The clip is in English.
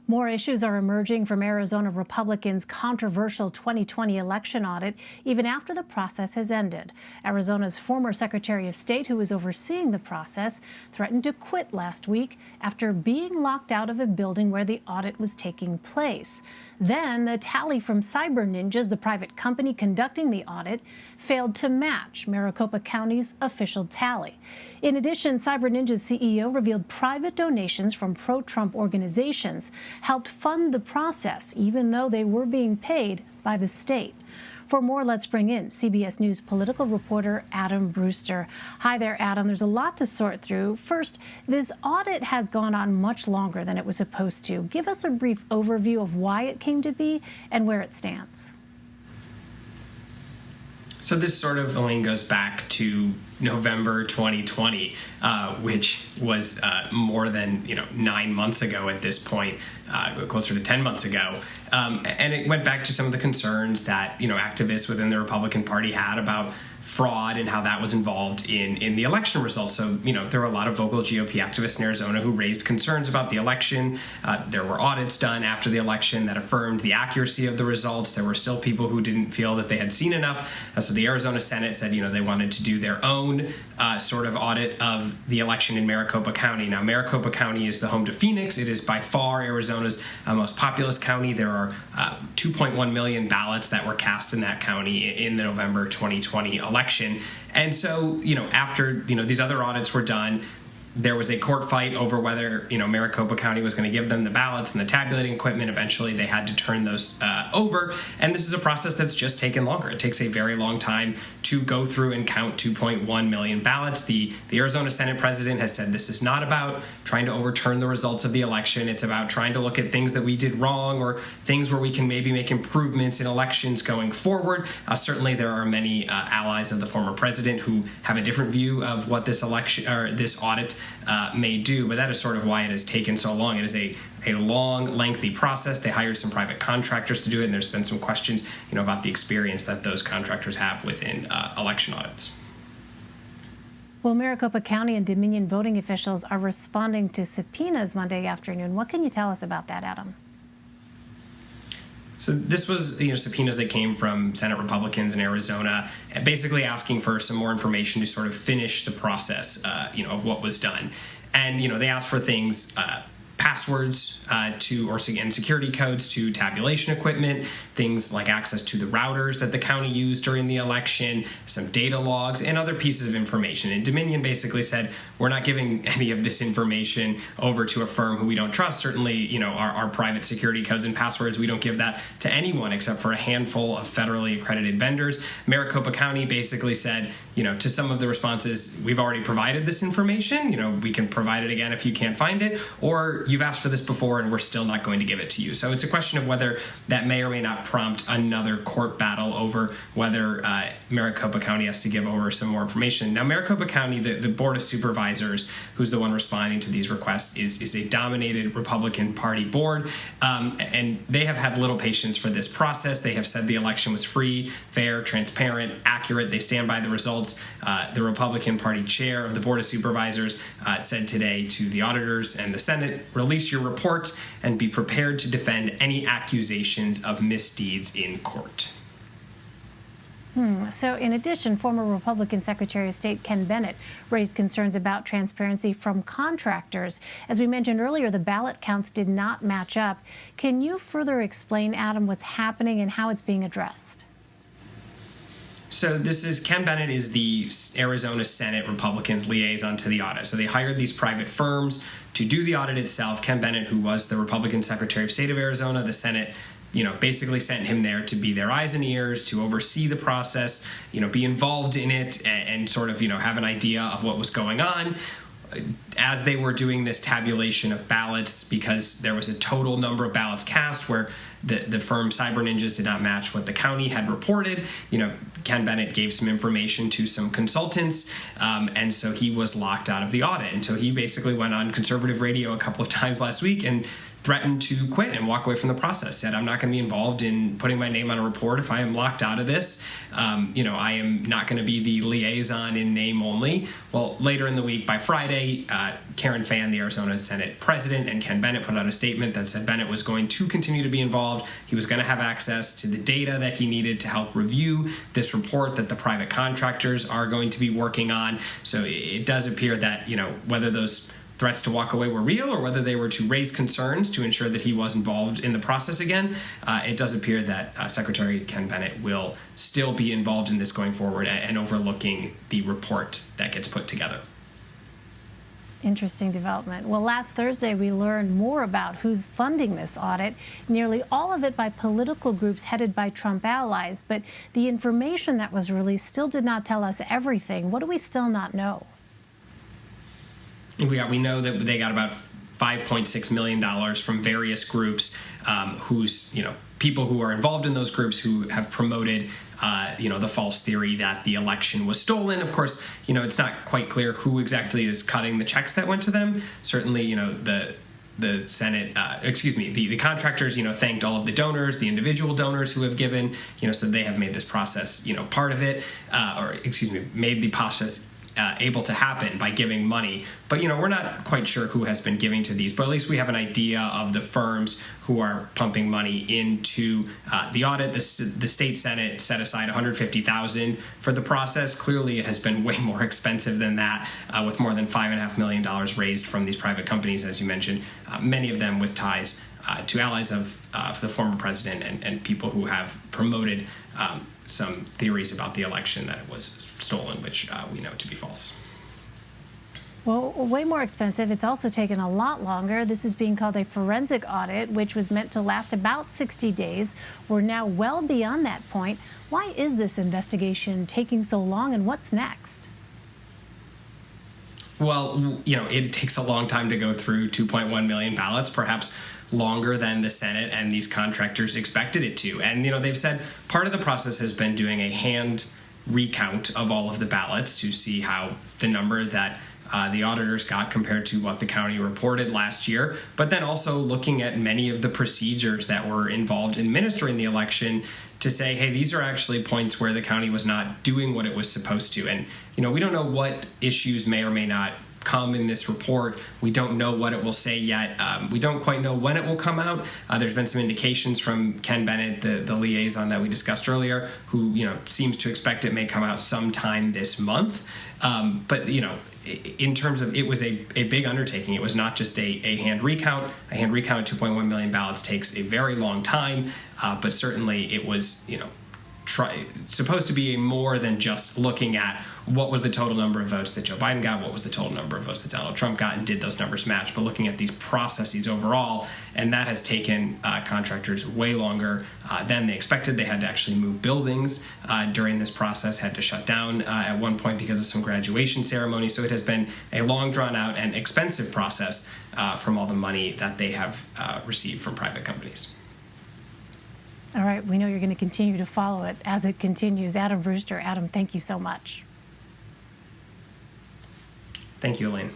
More issues are emerging from Arizona Republicans' controversial 2020 election audit, even after the process has ended. Arizona's former Secretary of State, who was overseeing the process, threatened to quit last week after being locked out of a building where the audit was taking place. Then the tally from Cyber Ninjas, the private company conducting the audit, failed to match Maricopa County's official tally. In addition, Cyber Ninja's CEO revealed private donations from pro-Trump organizations helped fund the process, even though they were being paid by the state. For more, let's bring in CBS News political reporter Adam Brewster. Hi there, Adam. There's a lot to sort through. First, this audit has gone on much longer than it was supposed to. Give us a brief overview of why it came to be and where it stands. So this sort of, Elaine, goes back to November 2020, which was more than 9 months ago at this point, closer to 10 months ago. And it went back to some of the concerns that activists within the Republican Party had about fraud and how that was involved in the election results. So, there were a lot of vocal GOP activists in Arizona who raised concerns about the election. There were audits done after the election that affirmed the accuracy of the results. There were still people who didn't feel that they had seen enough. So the Arizona Senate said, they wanted to do their own sort of audit of the election in Maricopa County. Now, Maricopa County is the home to Phoenix. It is by far Arizona's most populous county. There are 2.1 million ballots that were cast in that county in the November 2020 election. And so, after, these other audits were done, there was a court fight over whether, Maricopa County was going to give them the ballots and the tabulating equipment. Eventually, they had to turn those over. And this is a process that's just taken longer. It takes a very long time to go through and count 2.1 million ballots. The Arizona Senate president has said this is not about trying to overturn the results of the election. It's about trying to look at things that we did wrong or things where we can maybe make improvements in elections going forward. Certainly, there are many allies of the former president who have a different view of what this election or this audit may do, but that is sort of why it has taken so long. It is a long, lengthy process. They hired some private contractors to do it, and there's been some questions, about the experience that those contractors have within election audits. Well, Maricopa County and Dominion voting officials are responding to subpoenas Monday afternoon. What can you tell us about that, Adam? So this was, subpoenas that came from Senate Republicans in Arizona, basically asking for some more information to sort of finish the process, of what was done. And, they asked for things, passwords and security codes to tabulation equipment, things like access to the routers that the county used during the election, some data logs, and other pieces of information. And Dominion basically said, we're not giving any of this information over to a firm who we don't trust. Certainly, our private security codes and passwords, we don't give that to anyone except for a handful of federally accredited vendors. Maricopa County basically said, to some of the responses, we've already provided this information. We can provide it again if you can't find it, or you've asked for this before and we're still not going to give it to you. So it's a question of whether that may or may not prompt another court battle over whether Maricopa County has to give over some more information. Now, Maricopa County, the Board of Supervisors, who's the one responding to these requests, is a dominated Republican Party board, and they have had little patience for this process. They have said the election was free, fair, transparent, accurate. They stand by the results. The Republican Party chair of the Board of Supervisors said today to the auditors and the Senate, release your reports and be prepared to defend any accusations of misdeeds in court. So in addition, former Republican Secretary of State Ken Bennett raised concerns about transparency from contractors. As we mentioned earlier, the ballot counts did not match up. Can you further explain, Adam, what's happening and how it's being addressed? So Ken Bennett is the Arizona Senate Republicans liaison to the audit. So they hired these private firms to do the audit itself. Ken Bennett, who was the Republican Secretary of State of Arizona, the Senate basically sent him there to be their eyes and ears, to oversee the process, be involved in it and sort of, have an idea of what was going on. As they were doing this tabulation of ballots, because there was a total number of ballots cast where the firm Cyber Ninjas did not match what the county had reported, Ken Bennett gave some information to some consultants, and so he was locked out of the audit. And so he basically went on conservative radio a couple of times last week and threatened to quit and walk away from the process, said, I'm not going to be involved in putting my name on a report if I am locked out of this. I am not going to be the liaison in name only. Well, later in the week, by Friday, Karen Fann, the Arizona Senate president, and Ken Bennett put out a statement that said Bennett was going to continue to be involved. He was going to have access to the data that he needed to help review this report that the private contractors are going to be working on. So it does appear that, whether those threats to walk away were real or whether they were to raise concerns to ensure that he was involved in the process again, it does appear that Secretary Ken Bennett will still be involved in this going forward and overlooking the report that gets put together. Interesting development. Well, last Thursday, we learned more about who's funding this audit, nearly all of it by political groups headed by Trump allies. But the information that was released still did not tell us everything. What do we still not know? We know that they got about $5.6 million from various groups whose, people who are involved in those groups who have promoted, the false theory that the election was stolen. Of course, it's not quite clear who exactly is cutting the checks that went to them. Certainly, the Senate, the contractors, thanked all of the donors, the individual donors who have given, so they have made this process, part of it, made the process able to happen by giving money. But, we're not quite sure who has been giving to these, but at least we have an idea of the firms who are pumping money into the audit. The state Senate set aside $150,000 for the process. Clearly, it has been way more expensive than that, with more than $5.5 million raised from these private companies, as you mentioned, many of them with ties to allies of the former president and people who have promoted some theories about the election that it was stolen, which we know to be false. Well, way more expensive. It's also taken a lot longer. This is being called a forensic audit, which was meant to last about 60 days. We're now well beyond that point. Why is this investigation taking so long, and what's next? Well, it takes a long time to go through 2.1 million ballots, perhaps longer than the Senate and these contractors expected it to. And, they've said part of the process has been doing a hand recount of all of the ballots to see how the number that the auditors got compared to what the county reported last year, but then also looking at many of the procedures that were involved in administering the election to say, hey, these are actually points where the county was not doing what it was supposed to. And, we don't know what issues may or may not come in this report. We don't know what it will say yet. We don't quite know when it will come out. There's been some indications from Ken Bennett, the liaison that we discussed earlier, who seems to expect it may come out sometime this month. But in terms of, it was a big undertaking. It was not just a hand recount. A hand recount of 2.1 million ballots takes a very long time, but certainly it was supposed to be more than just looking at what was the total number of votes that Joe Biden got, what was the total number of votes that Donald Trump got, and did those numbers match, but looking at these processes overall, and that has taken contractors way longer than they expected. They had to actually move buildings during this process, had to shut down at one point because of some graduation ceremony, so it has been a long, drawn-out, and expensive process from all the money that they have received from private companies. All right, we know you're going to continue to follow it as it continues. Adam Brewster, Adam, thank you so much. Thank you, Elaine.